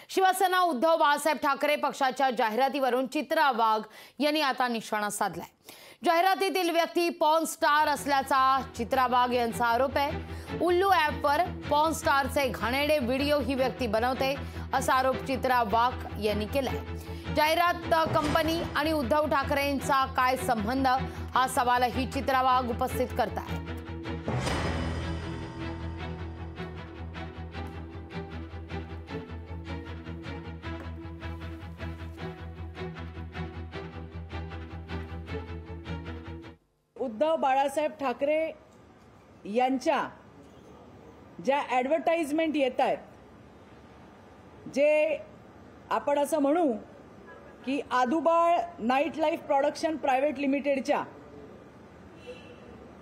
शिवसेना उद्धव बाळासाहेब ठाकरे पक्षाच्या जाहिरातीवरून चित्रा वाघ यांनी आता निशाणा साधलाय। जाहिरातीतील व्यक्ती पॉर्न स्टार असल्याचा चित्रा वाघ यांचा आरोप आहे। उल्लू ॲपवर पॉर्न स्टारचे घाणेरडे व्हिडिओ ही व्यक्ती बनवते असा आरोप चित्रा वाघ यांनी केलाय। जाहिरात कंपनी आणि उद्धव ठाकरेंचा काय संबंध हा सवालही चित्रा वाघ उपस्थित करतात। उद्धव बाळासाहेब ठाकरे यांच्या ज्या ॲडव्हर्टाइजमेंट येत आहेत, जे आपण असं म्हणू की Adubal night life production private लिमिटेडच्या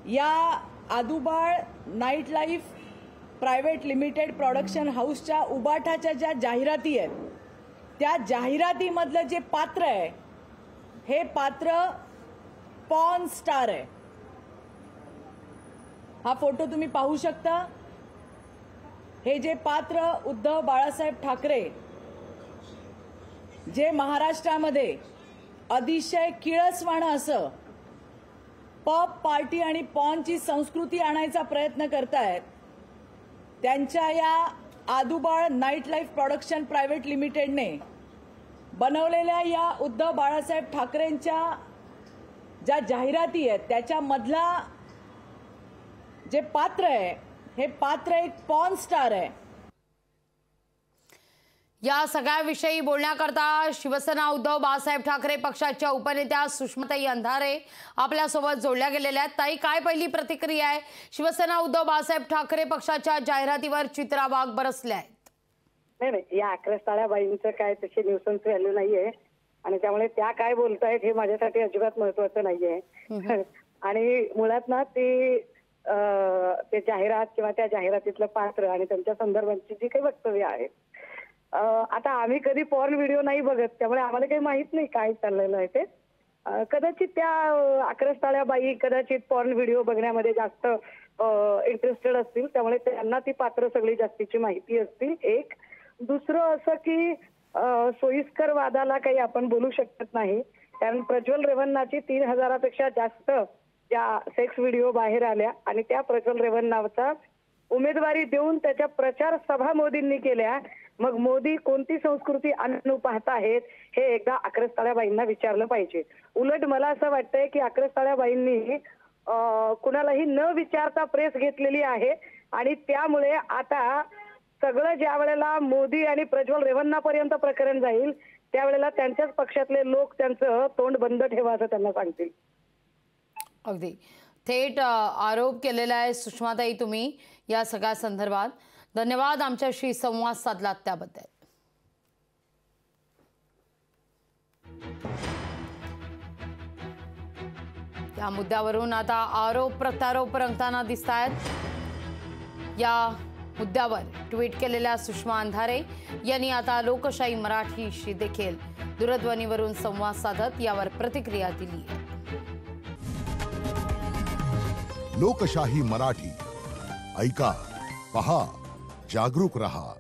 या आदुबाळ night life private limited production हाऊसच्या उबाठाच्या ज्या जाहिराती आहेत, त्या जाहिरातीमधलं जे पात्र आहे हे पात्र पॉर्न स्टार आहे। हा फोटो तुम्ही पाहू शकता। हे जे पात्र उद्धव बाळासाहेब ठाकरे जे महाराष्ट्रामध्ये अतिशय किळसवाणं असं पब पार्टी आणि पॉर्नची संस्कृती आणायचा प्रयत्न करतायत, त्यांच्या या आदुबाळ नाईट लाईफ प्रोडक्शन प्रायव्हेट लिमिटेडने बनवलेल्या या उद्धव बाळासाहेब ठाकरेंच्या ज्या जाहिराती आहेत त्याच्यामधला जे पात्र आहे हे पात्र एक पॉर्न स्टार आहे। या सगळ्याविषयी बोलण्याकरता शिवसेना उद्धव बाळासाहेब ठाकरे पक्षाच्या उपनेत्या सुषमाताई अंधारे आपल्यासोबत जोडल्या गेलेल्या आहेत। ताई, काय पहिली प्रतिक्रिया आहे? शिवसेना उद्धव बाळासाहेब ठाकरे पक्षाच्या जाहिरातीवर चित्रा वाघ बरसल्या आहेत। नाही, या आक्रस्ताळ्याबाईंचं काय तशी न्यूसन्स व्हॅल्यू नाहीये आणि त्यामुळे त्या काय बोलतायत हे माझ्यासाठी अजिबात महत्वाचं नाहीये। आणि मुळात ना ते जाहिरात किंवा त्या जाहिरातीतलं पात्र आणि त्यांच्या संदर्भांची जी काही वक्तव्य आहेत, आता आम्ही कधी पॉर्न व्हिडिओ नाही बघत, त्यामुळे आम्हाला काही माहित नाही काय चाललेलं आहे ते। कदाचित त्या आक्रस्ताळ्याबाई कदाचित पॉर्न व्हिडिओ बघण्यामध्ये जास्त इंटरेस्टेड असतील, त्यामुळे त्यांना ती पात्र सगळी जास्तीची माहिती असतील। एक दुसरं असं की सोयीस्कर वादाला काही आपण बोलू शकत नाही, कारण प्रज्वल रेवन्नाची 3000पेक्षा जास्त ज्या सेक्स व्हिडिओ बाहेर आल्या आणि त्या प्रज्वल रेवन्नाचा उमेदवारी देऊन त्याच्या प्रचार सभा मोदींनी केल्या। मग मोदी कोणती संस्कृती आणू पाहताहेत हे एकदा आक्रस्ताळ्याबाईंना विचारलं पाहिजे। उलट मला असं वाटतंय की आक्रस्ताळ्याबाईंनी कुणालाही न विचारता प्रेस घेतलेली आहे आणि त्यामुळे आता सगळं ज्या वेळेला मोदी आणि प्रज्वल रेवन्नापर्यंत प्रकरण जाईल त्यावेळेला त्यांच्याच पक्षातले लोक त्यांचं तोंड बंद ठेवा असं त्यांना सांगतील। अगदी थेट आरोप केलेला आहे सुषमाताई तुम्ही या सगळ्या संदर्भात। धन्यवाद आमच्याशी संवाद साधलात त्याबद्दल। या मुद्द्यावरून आता आरोप प्रत्यारोप रंगताना दिसतायत। या मुद्द्यावर ट्विट केलेल्या सुषमा अंधारे यांनी आता लोकशाही मराठीशी देखील दूरध्वनीवरून संवाद साधत यावर प्रतिक्रिया दिली। लोकशाही मराठी ऐका, पहा, जागरूक रहा।